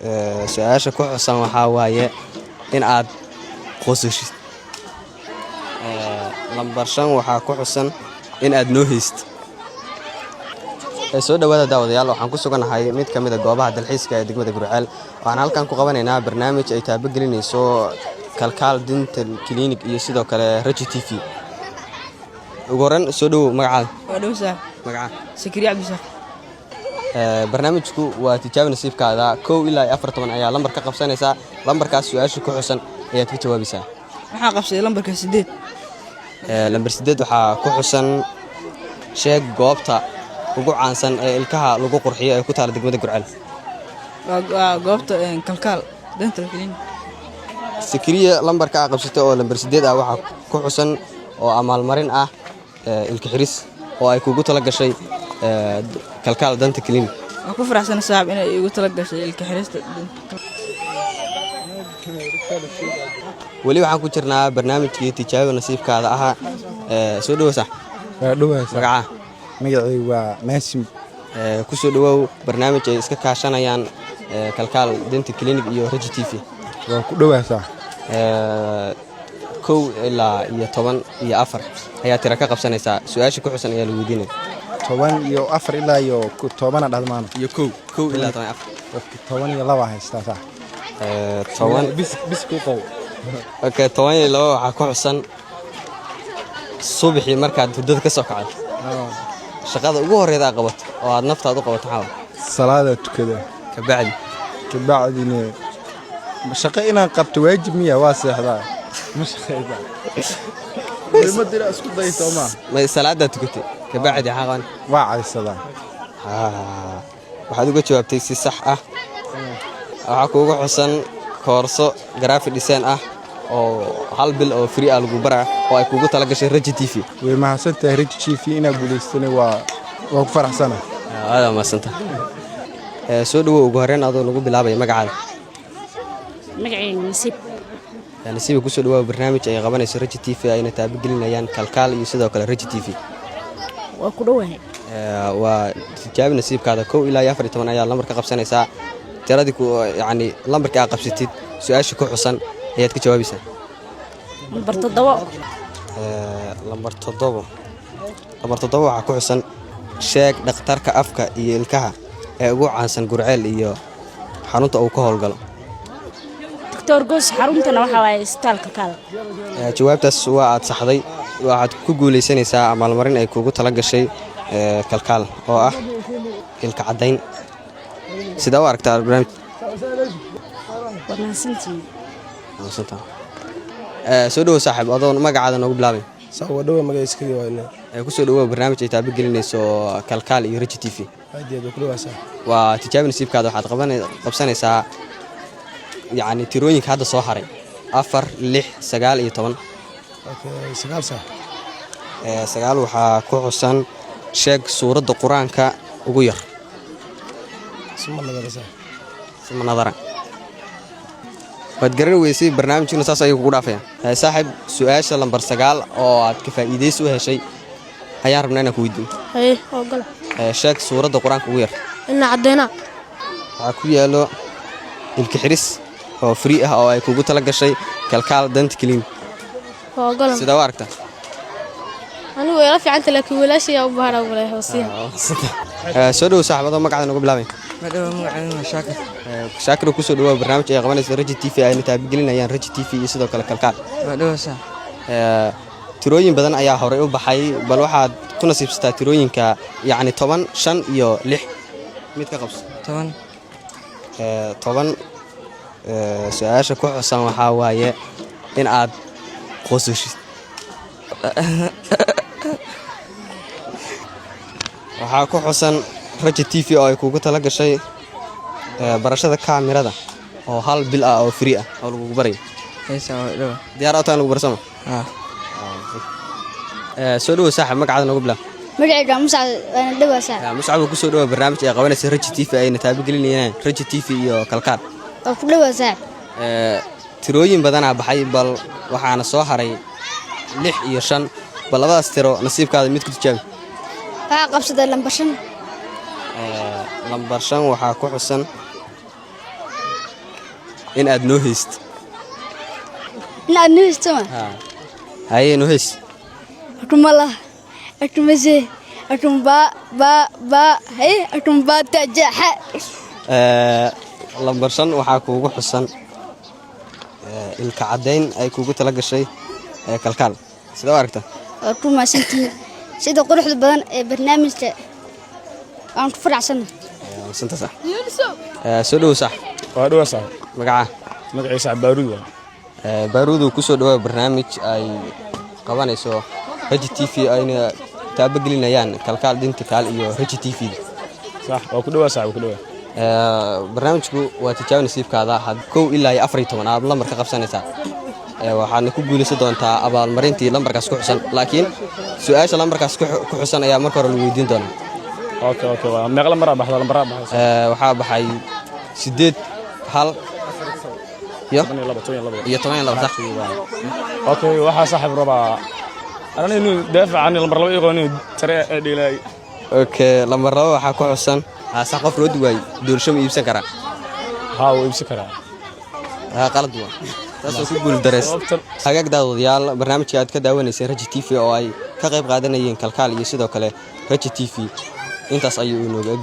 su-aasha ku xusan waxaa waaye in aad qosashid. lambar 5 waxaa ku xusan in aad noo haysid. soo dhawaada daawadayaal, waxaan ku suganahay mid ka mid ah goobaha dalxiiska ee degmada Gurceel. waxaan halkan ku qabanaynaa barnaamij ay taabagelinayso Kalkaal Dental Clinic iyo sidoo kale Raji TV. ugu horreyn soo dhawow magacaada. waa dhowsaa magaca Sakriya Cabdisaaq. barnaamijku waa tijaabo nasiibkaada 1 ilaa 14 ayaa lambar ka qabsanaysaa. lambarkaas su-aasha ku xusan ayaad ka jawaabaysaa. waxaa qabsaday lambarka 8. lambar 8 waxaa ku xusan sheeg goobta ugu caansan ee ilkaha lagu qurxiyo ee ku taala degmada Gurceel. waa goobta Kalkaal Dental Clinic. Sakriya lambarka aad qabsatay oo lambar 8 ah waxaa ku xusan oo amaalmarin ah ilka xiris oo ay kugu tala gashay Kalkaal Dental Clinic. waan ku faraxsan saaxiib inay igu tala gashay ilka xirista. weli waxaan ku jirnaa barnaamijkii tijaabo nasiibkaada ahaa. soo dhawow sax magaca magacaygu waa Maasim. ku soo dhawow barnaamij ay iska kaashanayaan Kalkaal Dental Clinic iyo Raji TV. waa ku dhawaasaa 1 ilaa 10 iyo 4 ayaa tira ka qabsanaysaa. su-aasha ku xusan ayaa la weydiinaya. 10 iyo 4 ilaa iyo 10 dhadmaan iyo 1 ilaa 4 10 iyo 2 haystaa sax 10 bis ku qow. okay 10 iyo 2 waxaa ku xusan subaxii markaad hurdada ka soo kacdo shaqada ugu horreeyda aad qabato oo aad naftaada u qabato maxaa salaada tukada kabacdina shaqo inaan qabto waajib miya waa seexdaa ma shaqeeyda ma dira isku dayto ma salaada tukatay kabacdi xaqan waa caysadaa. waxaad uga jawaabtay si sax ah. waxaa kuugu xusan koorso graphic design ah oo 1 bil oo free ah lagu baraa oo ay kugu tala gashay Raji TV. way mahadsantahay Raji TV inaad guuleystay waa ku faraxsanahay. aad mahadsantahay. soo dhawow ugu horreyn adoo lagu bilaabay magacaada. magacayga Nasiib. nasiib ku soo dhawow barnaamij ay qabanayso Raji TV ayna taabagelinayaan Kalkaal iyo sidoo kale Raji TV. waa ku dhawahay. waa tijaabo nasiibkaada 1 ilaa 14 ayaa lambar ka qabsanaysaa. tiradii ku yani lambarka aad qabsatid su-aasha ku xusan ayaad ka jawaabaysaa. lambar 7. lambar 7 waxaa ku xusan sheeg dhakhtarka afka iyo ilkaha ee ugu caansan Gurceel iyo xarunta uu ka howlgalo. Dr. Goos xaruntana waxa waaye isbitaal Kalkaal. jawaabtaas waa aad saxday. waxaad ku guuleysanaysaa amaalmarin ay kugu tala gashay Kalkaal oo ah ilka cadayn. sida u aragtaa barnaamij waa mahadsantihiin. soo dhawow saaxiib adoo magacaada noogu bilaabay. soo dhawo magacayga waa ku soo dhawow barnaamij ay taabagelinayso Kalkaal iyo Raji TV. aad ku dhawaasaa. waa tijaabo nasiibkaada waxaad qabsanaysaa yani tirooyinka hadda soo haray 4 6 9 iyo 10. okay 9 sax 9 waxaa ku xusan sheeg suuradda quraanka ugu yar. sima nadara waad garan weysay barnaamijkuna saas ayuu kugu dhaafaya. saaxiib su-aasha lambar 9 oo aad ka faa'iideyso u heshay ayaan rabnaa inaan ku weydiino. ogolo. sheeg suuradda quraanka ugu yar. ina cadeena. waxaa ku yaalo ilka xiris oo free ah oo ay kugu tala gashay Kalkaal Dental Clinic. ogolo. sida u aragtaa. anigu ila fiicanta laakiin walaashay u baahan ogolay hoosiya. soo dhawow saaxiibada magacaada noogu bilaabay. madhawa magacayga Shaakir. shaakir ku soo dhawow barnaamij ay qabanayso Raji TV ayna taabagelinayaan Raji TV iyo sidoo kale Kalkaal. waa dhowsaa tirooyin badan ayaa horey u baxay bal waxaad ku nasiibsataa tirooyinka yani 10 5 iyo 6 mid ka qabso. 10. 10 su-aasha ku xusan waxaa waaye in aad qosashid. waxaa ku xusan Raji TV oo ay kugu tala gashay barashada kaamirada oo 1 bil ah oo free ah oo lagu barayo. diyaar aad lagu barsamo. soo dhawow saaxiib magacaada noogu bilaab. magacayga Muscab waana dhawaasaa. Muscab ku soo dhawow barnaamij ay qabanayso Raji TV ayna taabagelinayaan Raji TV iyo Kalkaal. waa ku dhawaasaa. tirooyin badan ah baxay bal waxaana soo haray 6 iyo 5 bal labadaas tiro nasiibkaada mid ku tijaabi. waxaa qabsaday lambar 5. lambar 5 waxaa ku xusan in aad noo haysto إن أنا نستمع haye noo hays أكون الله أكون مزه أكون با هي أكون با تجح lambar 5 waxaa kuugu xusan ilka cadayn ay kuugu tala gashay kalkaal sida u aragtaa أكون ما سنتين سيدا قروح البدن برنامج أنا كفر عسنا santa sax soo dhow sax waa dhawa sax magaca magaciisa Baaruud baaruudu ku soo dhawaad barnaamij ay qabanayso Raji TV ayna taabagelinayaan kalkaal dentikaal iyo Raji TV sax waa ku dhawa sax ku dhawa barnaamijku waa tijaabo nasiibkaada had 1 ilaa 14 aad lambar ka qabsanaysaa waxaadna ku guulaysan doontaa abaalmarintii lambarkaas ku xusan laakiin su'aasha lambarkaas ku xusan ayaa marka hore lagu weydiin doonaa okay waa meeqa lambar baxda waxaa baxay 8 hal iyo 12 sax okay waxa saaxib rabaa أنا إنه دافع عن المرة الأولى يقولون ترى ديلاي. أوكي لما رأوا حكوا حسن سقف رود واي دول شو يبسكرا. هاو يبسكرا. قلد وا. تاسو كقول درس. حاجة كده ضيال برنامج كده كده ونسير Raji TV أو أي كقريب قاعدين يين كالكال يسيدو كله Raji TV. أنت صايو إنه جاي.